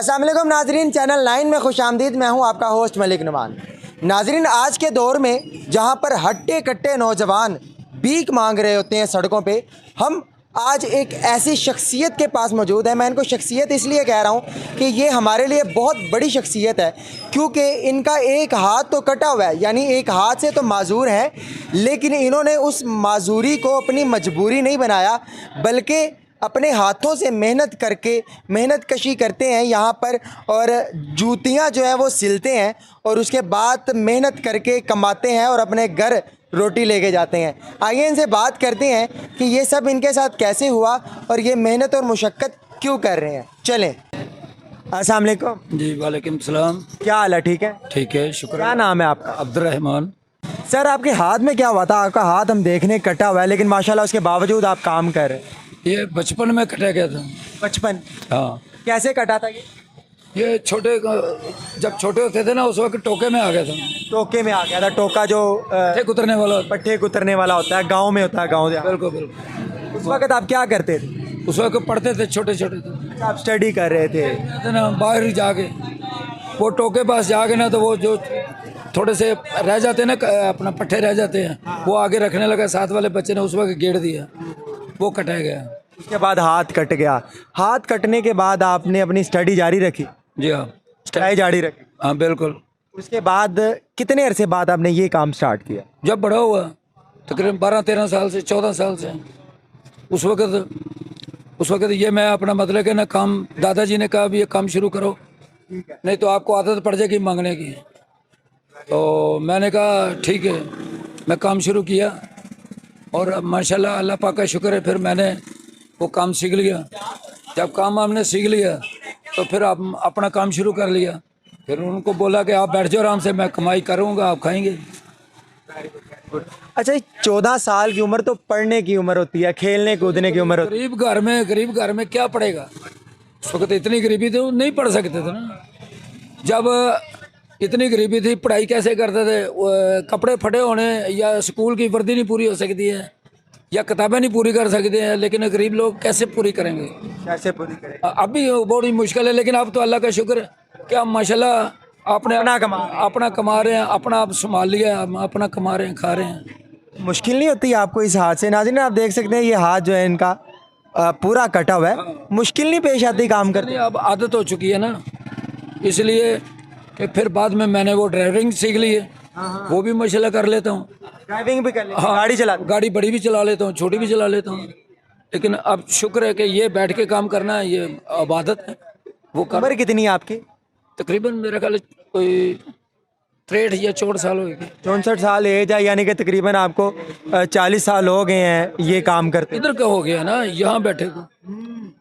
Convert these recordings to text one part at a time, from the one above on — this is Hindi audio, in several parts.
अस्सलाम वालेकुम नाजरीन, चैनल 9 में खुशामदीद। मैं हूं आपका होस्ट मलिक नुमान। नाजरीन, आज के दौर में जहां पर हट्टे कट्टे नौजवान भीख मांग रहे होते हैं सड़कों पे, हम आज एक ऐसी शख्सियत के पास मौजूद है। मैं इनको शख्सियत इसलिए कह रहा हूं कि ये हमारे लिए बहुत बड़ी शख्सियत है, क्योंकि इनका एक हाथ तो कटा हुआ है, यानी एक हाथ से तो माजूर है, लेकिन इन्होंने उस माजूरी को अपनी मजबूरी नहीं बनाया, बल्कि अपने हाथों से मेहनत करके मेहनत कशी करते हैं यहाँ पर, और जूतियाँ जो है वो सिलते हैं, और उसके बाद मेहनत करके कमाते हैं और अपने घर रोटी लेके जाते हैं। आइए इनसे बात करते हैं कि ये सब इनके साथ कैसे हुआ और ये मेहनत और मुशक्क़त क्यों कर रहे हैं। चलें। अस्सलाम वालेकुम। जी वालेकुम सलाम। क्या हाल है? ठीक है। ठीक है, शुक्र। क्या नाम है आपका? अब्दुर्रहमान। सर, आपके हाथ में क्या हुआ था? आपका हाथ हम देखने कटा हुआ है, लेकिन माशाल्लाह उसके बावजूद आप काम कर रहे हैं। ये बचपन में कटा गया था। बचपन? हाँ। कैसे कटा था ये? छोटे जब छोटे होते थे ना, उस वक्त टोके में आ गया था। टोके में आ गया था। टोका जो पट्टे कुतरने वाला। पट्टे कुतरने वाला होता है, गांव में होता है, गांव में। बिल्कुल बिल्कुल। उस वक्त आप क्या करते थे? उस वक्त पढ़ते थे, छोटे छोटे थे। आप स्टडी कर रहे थे ना, बाहर ही जाके वो टोके पास जाके ना, तो वो जो थोड़े से रह जाते ना, अपना पट्टे रह जाते हैं, वो आगे रखने लगा। साथ वाले बच्चे ने उस वक्त गेड़ दिया, वो कटा गया। उसके बाद हाथ कट गया। हाथ कटने के बाद आपने अपनी स्टडी जारी रखी? जी हाँ, स्टडी जारी रखी। हाँ बिल्कुल। उसके बाद कितने अरसे बाद आपने ये काम स्टार्ट किया? जब बड़ा हुआ, तकरीबन 12-13 साल से, 14 साल से। उस वक्त ये मैं अपना मतलब कि ना काम, दादाजी ने कहा भी ये काम शुरू करो, नहीं तो आपको आदत पड़ जाएगी मांगने की। तो मैंने कहा ठीक है, मैं काम शुरू किया, और माशाल्लाह अल्लाह पाक का शुक्र है, फिर मैंने वो काम सीख लिया। जब काम हमने सीख लिया तो फिर आप अपना काम शुरू कर लिया। फिर उनको बोला कि आप बैठ जाओ आराम से, मैं कमाई करूँगा, आप खाएंगे। अच्छा, 14 साल की उम्र तो पढ़ने की उम्र होती है, खेलने कूदने की उम्र होती है। गरीब घर में क्या पढ़ेगा? उस वक्त इतनी गरीबी थी, वो नहीं पढ़ सकते थे ना। जब इतनी गरीबी थी, पढ़ाई कैसे करते थे? कपड़े फटे होने, या स्कूल की वर्दी नहीं पूरी हो सकती है, या किताबें नहीं पूरी कर सकते हैं, लेकिन गरीब लोग कैसे पूरी करेंगे? कैसे पूरी करेंगे? अब भी बड़ी मुश्किल है, लेकिन अब तो अल्लाह का शुक्र है कि हम माशाल्लाह अपना कमा रहे हैं, अपना आप संभाल लिया, हम अपना कमा रहे हैं, खा रहे हैं। मुश्किल नहीं होती आपको इस हाथ से? नाज़रीन, आप देख सकते हैं ये हाथ जो है इनका पूरा कटा हुआ है। मुश्किल नहीं पेश आती काम करने? अब आदत हो चुकी है ना, इसलिए कि फिर बाद में मैंने वो ड्राइविंग सीख ली है, वो भी माशाल्लाह कर लेता हूँ। ड्राइविंग भी कर लेते हैं? हाँ, गाड़ी चला? गाड़ी बड़ी भी चला लेता हूँ, छोटी भी चला लेता हूँ। लेकिन अब शुक्र है कि ये बैठ के काम करना है, ये इबादत है। वो उम्र कितनी है आपकी? तकरीबन मेरा ख्याल कोई 63 या 64 साल होगी। 64 साल एज है, यानी कि तकरीबन आपको 40 साल हो गए हैं ये काम करते। इधर का हो गया ना, यहाँ बैठे को।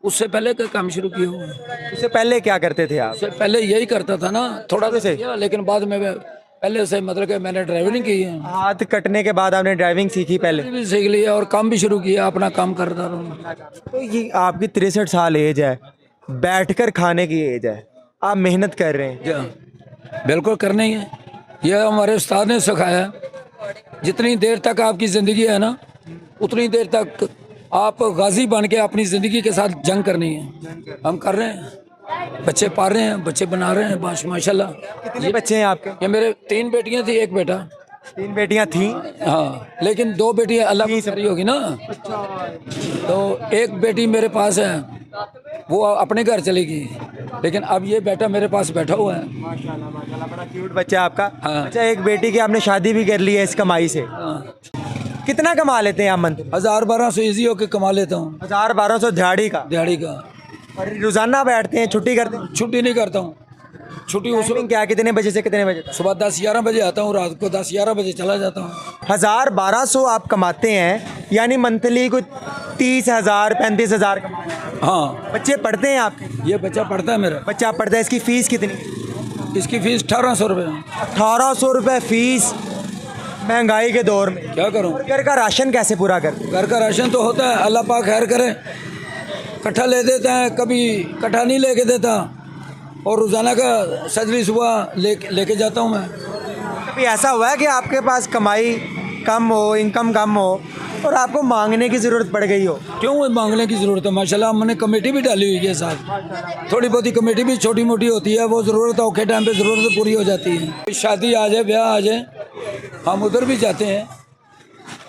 उससे पहले का काम शुरू किया हुआ। उससे पहले क्या करते थे आप? उससे पहले यही करता था ना, थोड़ा से? सा, लेकिन बाद में पहले से मतलब कि मैंने ड्राइविंग की है। हाथ कटने के बाद आपने ड्राइविंग सीखी पहले? भी सीख लिया और काम भी शुरू किया, अपना काम करता रहा। तो ये आपकी 63 साल एज है, बैठकर खाने की एज है, आप मेहनत कर रहे हैं। बिल्कुल करना ही है, यह हमारे उस्ताद ने सिखाया। जितनी देर तक आपकी ज़िंदगी है ना, उतनी देर तक आप गाजी बन के अपनी ज़िंदगी के साथ जंग करनी है। हम कर रहे हैं, बच्चे पाल रहे हैं, बच्चे बना रहे हैं माशाल्लाह। कितने बच्चे हैं आपके? ये मेरे 3 बेटियां थी, 1 बेटा। 3 बेटियां थी? हाँ, लेकिन 2 बेटियां अल्लाह की सरी होगी ना, तो 1 बेटी मेरे पास है, वो अपने घर चली गई, लेकिन अब ये बेटा मेरे पास बैठा हुआ है। माशाल्लाह माशाल्लाह, बड़ा क्यूट बच्चा है आपका। हाँ। अच्छा, 1 बेटी की आपने शादी भी कर ली है इस कमाई से? हाँ। कितना कमा लेते हैं आप मंथली? 1000-1200 ईजी होके कमा लेता हूँ। 1000-1200 दिहाड़ी का? दिहाड़ी का। और रोजाना बैठते हैं, छुट्टी करते हैं? छुट्टी नहीं करता हूँ। छुट्टी उस टाइमिंग क्या, कितने बजे से कितने बजे तक? सुबह 10-11 बजे आता हूँ, रात को 10-11 बजे चला जाता हूँ। 1000-1200 आप कमाते हैं, यानी मंथली कुछ 30,000 35,000 कमाते हैं। हाँ। बच्चे पढ़ते हैं आपके? ये बच्चा पढ़ता है मेरा। बच्चा पढ़ता है। इसकी फीस कितनी? इसकी फीस 1800 रुपये। 1800 रुपये फीस महंगाई के दौर में? क्या करूँ? घर का राशन कैसे पूरा करते? घर का राशन तो होता है, अल्लाह पाक खैर करे, इकट्ठा ले देता है, कभी इकट्ठा नहीं लेके देता, और रोज़ाना का सजरी सुबह लेके जाता हूँ मैं। कभी ऐसा हुआ है कि आपके पास कमाई कम हो, इनकम कम हो, और आपको मांगने की ज़रूरत पड़ गई हो? क्यों मांगने की ज़रूरत है? माशाल्लाह हमने कमेटी भी डाली हुई है साथ, थोड़ी बहुत कमेटी भी छोटी मोटी होती है, वो ज़रूरत औखे टाइम पे ज़रूरत पूरी हो जाती है। शादी आ जाए, ब्याह आ जाए, हम उधर भी जाते हैं,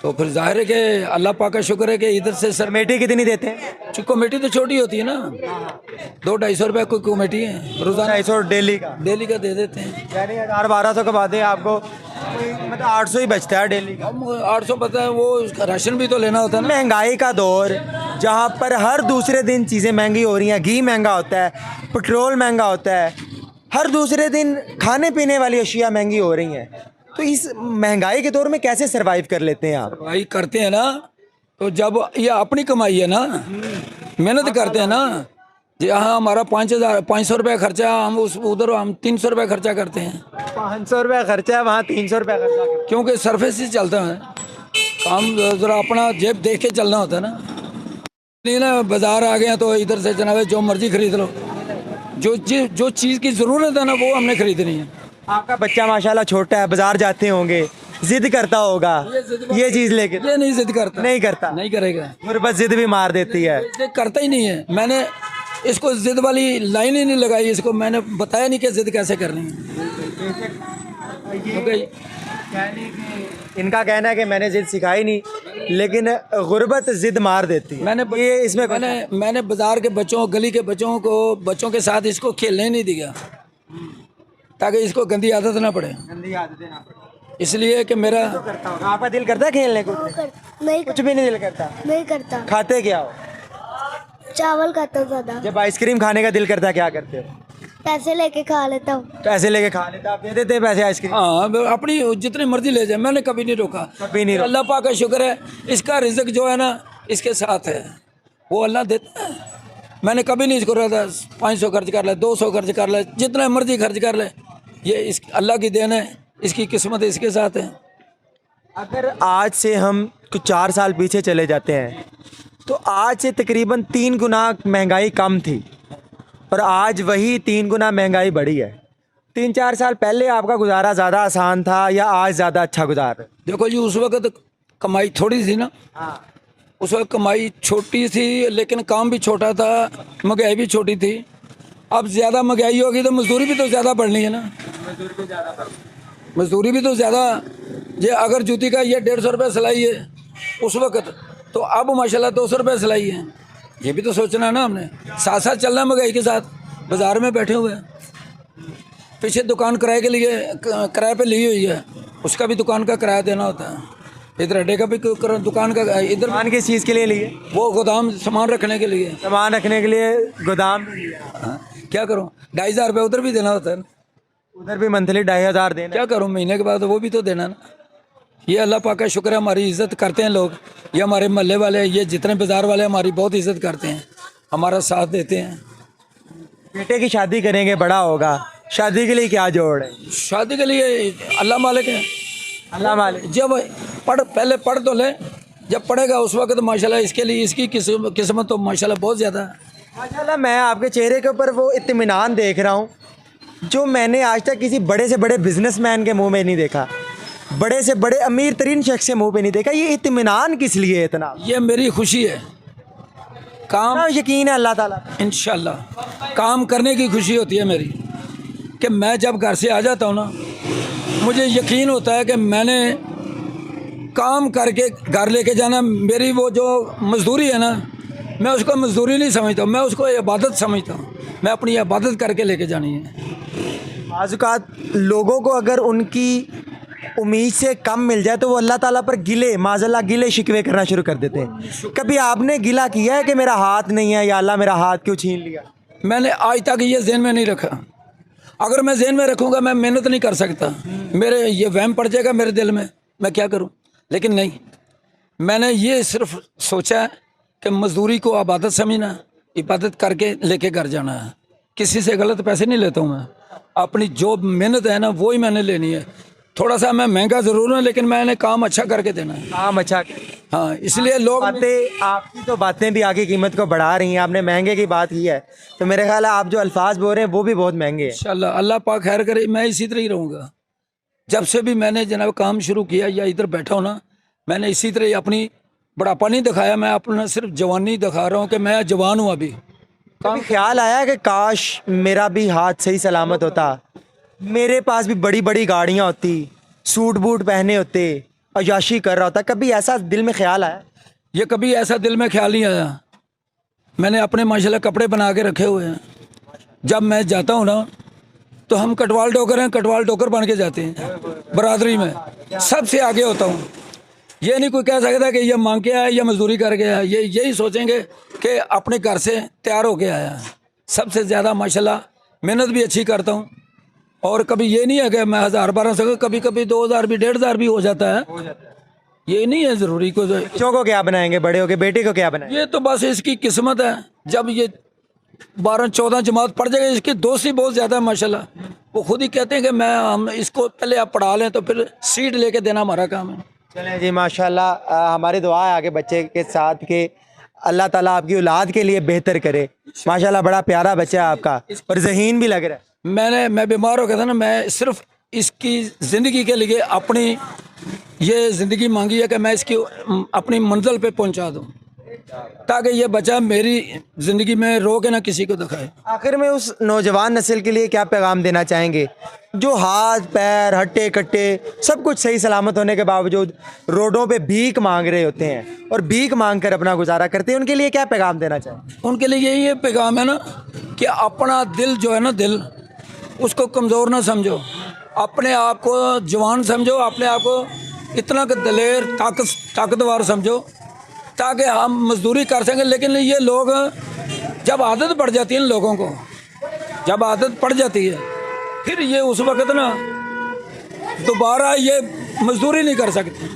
तो फिर जाहिर है कि अल्लाह पाक का शुक्र है कि इधर से सर कमेटी कितनी देते हैं? कमेटी तो छोटी होती है ना, 200-250 रुपये कोई कमेटी है, रोज़ाना 250 डेली का, डेली का दे देते हैं। यानी 1000-1200 के बाद आपको मतलब 800 ही बचता है डेली का। हम 800 पता है, वो राशन भी तो लेना होता है ना। महंगाई का दौर जहाँ पर हर दूसरे दिन चीज़ें महंगी हो रही हैं, घी महंगा होता है, पेट्रोल महंगा होता है, हर दूसरे दिन खाने पीने वाली अशिया महंगी हो रही हैं, तो इस महंगाई के दौर में कैसे सरवाइव कर लेते हैं आप? भाई करते हैं ना, तो जब ये अपनी कमाई है ना, मेहनत करते हैं ना, यहाँ हमारा 500 रुपये खर्चा, हम उस उधर हम 300 रुपये खर्चा करते हैं। 500 रुपये खर्चा है, वहाँ 300 रुपये खर्चा है। क्योंकि सरफेस से चलता है काम, ज़रा अपना जेब देख के चलना होता है ना। नहीं ना, बाजार आ गया तो इधर से जनाब जो मर्जी खरीद लो, जो चीज़ की ज़रूरत है ना वो हमने खरीदनी है। आपका बच्चा माशाल्लाह छोटा है, बाजार जाते होंगे, जिद करता होगा ये चीज़ लेके? ये नहीं जिद करता, नहीं करता, नहीं करेगा, गुर्बत जिद भी मार देती है। ये करता ही नहीं है। मैंने इसको जिद वाली लाइन ही नहीं लगाई, इसको मैंने बताया नहीं कि जिद कैसे करनी है। इनका कहना है कि मैंने जिद सिखाई नहीं, लेकिन गुर्बत जिद मार देती है। ये इसमें मैंने बाजार के बच्चों, गली के बच्चों के साथ इसको खेलने नहीं दिया, ताकि इसको गंदी आदत ना पड़े। गंदी आदतें ना पड़े, इसलिए कि मेरा आपका दिल करता है खेलने को? नहीं कुछ भी नहीं दिल करता? नहीं करता। खाते क्या हो? चावल खाता हूँ ज़्यादा। जब आइसक्रीम खाने का दिल करता है क्या करते हो? पैसे लेके खा लेता हूँ। पैसे लेके खा लेते? आप दे देते हैं पैसे आइसक्रीम? हाँ, अपनी जितनी मर्जी ले जाए, मैंने कभी नहीं रोका। कभी नहीं रोका। अल्लाह पाक का शुक्र है, इसका रिज़्क जो है ना इसके साथ है, वो अल्लाह देता है। मैंने कभी नहीं इसको रहा 500 खर्च कर ले, 200 खर्च कर ले, जितना मर्जी खर्च कर ले, ये इस अल्लाह की देन है, इसकी किस्मत इसके साथ है। अगर आज से हम कुछ 4 साल पीछे चले जाते हैं तो आज से तकरीबन 3 गुना महंगाई कम थी, और आज वही 3 गुना महंगाई बढ़ी है। 3-4 साल पहले आपका गुजारा ज़्यादा आसान था या आज ज़्यादा अच्छा गुजार? देखो जी, उस वक्त कमाई थोड़ी थी ना, हाँ, उस वक्त कमाई छोटी थी, लेकिन काम भी छोटा था, महंगाई भी छोटी थी। अब ज़्यादा महंगाई होगी तो मजदूरी भी तो ज़्यादा बढ़नी है ना, मजदूरी भी तो ज़्यादा। ये अगर जूती का ये 150 रुपये सिलाई है उस वक्त, तो अब माशाल्लाह 200 रुपये सिलाई है। ये भी तो सोचना है ना हमने, साथ साथ चलना महंगाई के साथ। बाज़ार में बैठे हुए हैं, पीछे दुकान किराए के लिए किराए पे ली हुई है, उसका भी दुकान का किराया देना होता है। इधर अड्डे का भी दुकान का, इधर दुकान किस चीज़ के लिए लिए? वो गोदाम सामान रखने के लिए। सामान रखने के लिए गोदाम? हाँ, क्या करूँ, 2500 रुपये उधर भी देना होता है ना। उधर भी मंथली 2500 देना? क्या करूँ, महीने के बाद वो भी तो देना ना। ये अल्लाह पाक का शुक्र है, हमारी इज्जत करते हैं लोग, ये हमारे मोहल्ले वाले, ये जितने बाज़ार वाले हमारी बहुत इज्जत करते हैं, हमारा साथ देते हैं। बेटे की शादी करेंगे, बड़ा होगा, शादी के लिए क्या जोड़ है? शादी के लिए अल्लाह मालिक है, अल्लाह मालिक। जब पहले पढ़ तो ले, जब पढ़ेगा उस वक्त माशाल्लाह इसके लिए इसकी किस्मत तो माशाल्लाह बहुत ज़्यादा है। माशाल्लाह, मैं आपके चेहरे के ऊपर वो इत्मीनान देख रहा हूँ जो मैंने आज तक किसी बड़े से बड़े बिजनेसमैन के मुंह में नहीं देखा, बड़े से बड़े अमीर तरीन शख्स के मुंह पे नहीं देखा। ये इत्मीनान किस लिए है इतना? ये मेरी खुशी है, काम हाँ, यकीन है अल्लाह ताला पे। इंशाल्लाह काम करने की खुशी होती है मेरी, कि मैं जब घर से आ जाता हूँ ना, मुझे यकीन होता है कि मैंने काम करके घर लेके जाना। मेरी वो जो मजदूरी है ना, मैं उसको मजदूरी नहीं समझता, मैं उसको इबादत समझता हूँ। मैं अपनी इबादत करके लेके जानी है। बाज़-औक़ात लोगों को अगर उनकी उम्मीद से कम मिल जाए तो वो अल्लाह ताला पर माज़अल्लाह गिले शिकवे करना शुरू कर देते हैं। कभी आपने गिला किया है कि मेरा हाथ नहीं है, या अल्लाह मेरा हाथ क्यों छीन लिया? मैंने आज तक ये ज़हन में नहीं रखा। अगर मैं ज़हन में रखूँगा मैं मेहनत नहीं कर सकता, मेरे ये वहम पड़ जाएगा मेरे दिल में, मैं क्या करूँ। लेकिन नहीं, मैंने ये सिर्फ सोचा है कि मजदूरी को इबादत समझना, इबादत करके लेके घर जाना है। किसी से गलत पैसे नहीं लेता हूँ मैं, अपनी जो मेहनत है ना वो ही मैंने लेनी है। थोड़ा सा मैं महंगा ज़रूर हूँ, लेकिन मैंने काम अच्छा करके देना है। काम अच्छा। हाँ, इसलिए लोग आपकी तो बातें भी आगे कीमत को बढ़ा रही हैं। आपने महंगे की बात की है तो मेरे ख्याल है आप जो अल्फाज बोल रहे हैं वो भी बहुत महंगे हैं। इंशाल्लाह अल्लाह पाक खैर करे, मैं इसी तरह ही रहूँगा। जब से भी मैंने जनाब काम शुरू किया या इधर बैठा हूँ ना, मैंने इसी तरह अपनी बुढ़ापा नहीं दिखाया, मैं अपना सिर्फ जवानी दिखा रहा हूँ कि मैं जवान हूँ अभी। कभी ख्याल आया कि काश मेरा भी हाथ सही सलामत होता, मेरे पास भी बड़ी बड़ी गाड़ियाँ होती, सूट बूट पहने होते, अय्याशी कर रहा होता, कभी ऐसा दिल में ख्याल आया? ये कभी ऐसा दिल में ख्याल नहीं आया। मैंने अपने माशाल्लाह कपड़े बना के रखे हुए हैं। जब मैं जाता हूँ ना तो हम कटवाल डोकर हैं, कटवाल डोकर बन के जाते हैं बरादरी में, सबसे आगे होता हूँ। ये नहीं कोई कह सकता कि ये मांग के आया या मजदूरी करके आया, ये यही सोचेंगे कि अपने घर से तैयार होके आया है। सबसे ज़्यादा माशाल्लाह मेहनत भी अच्छी करता हूँ, और कभी ये नहीं है कि मैं 1000-1200, कभी कभी 2000 भी 1500 भी हो जाता है। ये नहीं है ज़रूरी को। बच्चों को क्या बनाएंगे, बड़े होके बेटे को क्या बनाएंगे? ये तो बस इसकी किस्मत है। जब ये 12-14 जमात पढ़ जाएगा, इसकी दोस्ती बहुत ज़्यादा है माशाल्लाह। वो खुद ही कहते हैं कि हम इसको पहले आप पढ़ा लें तो फिर सीट लेके देना हमारा काम है। चलें जी, माशाल्लाह हमारी दुआ है आगे बच्चे के साथ कि अल्लाह ताला आपकी औलाद के लिए बेहतर करे। माशाल्लाह बड़ा प्यारा बच्चा है आपका और ज़हीन भी लग रहा है। मैं बीमार हो गया था ना, मैं सिर्फ इसकी ज़िंदगी के लिए अपनी ये ज़िंदगी मांगी है कि मैं इसकी अपनी मंजिल पे पहुंचा दूं, ताकि ये बच्चा मेरी ज़िंदगी में रो के ना किसी को दिखाए। आखिर में उस नौजवान नस्ल के लिए क्या पैगाम देना चाहेंगे जो हाथ पैर हट्टे कट्टे सब कुछ सही सलामत होने के बावजूद रोडों पे भीख मांग रहे होते हैं और भीख मांग कर अपना गुजारा करते हैं, उनके लिए क्या पैगाम देना चाहेंगे? उनके लिए यही पैगाम है ना कि अपना दिल जो है ना, दिल उसको कमज़ोर ना समझो, अपने आप को जवान समझो, अपने आप को इतना दलेर ताकतवर समझो, ताकि हम मजदूरी कर सकें। लेकिन ये लोग जब आदत पड़ जाती है इन लोगों को, जब आदत पड़ जाती है फिर ये उस वक़्त ना दोबारा ये मजदूरी नहीं कर सकते।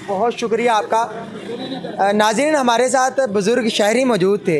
बहुत शुक्रिया आपका। नाज़रीन, हमारे साथ बुज़ुर्ग शहरी मौजूद थे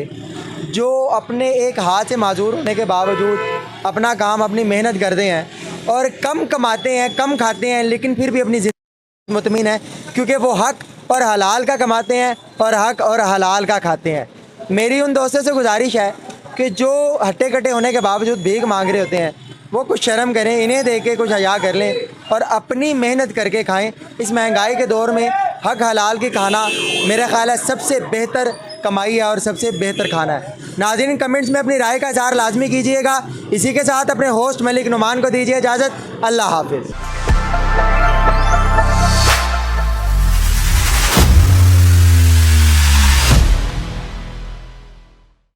जो अपने एक हाथ से माजूर होने के बावजूद अपना काम अपनी मेहनत करते हैं और कम कमाते हैं, कम खाते हैं, लेकिन फिर भी अपनी ज़िंदगी मुतमिन है क्योंकि वो हक और हलाल का कमाते हैं और हक और हलाल का खाते हैं। मेरी उन दोस्तों से गुजारिश है कि जो हट्टे कट्टे होने के बावजूद भीख मांग रहे होते हैं वो कुछ शर्म करें, इन्हें देख के कुछ हया कर लें और अपनी मेहनत करके खाएं। इस महंगाई के दौर में हक हलाल की खाना मेरा ख्याल है सबसे बेहतर कमाई है और सबसे बेहतर खाना है। नाज़रीन, कमेंट्स में अपनी राय का इज़हार लाजमी कीजिएगा। इसी के साथ अपने होस्ट मलिक नुमान को दीजिए इजाज़त। अल्लाह हाफिज़।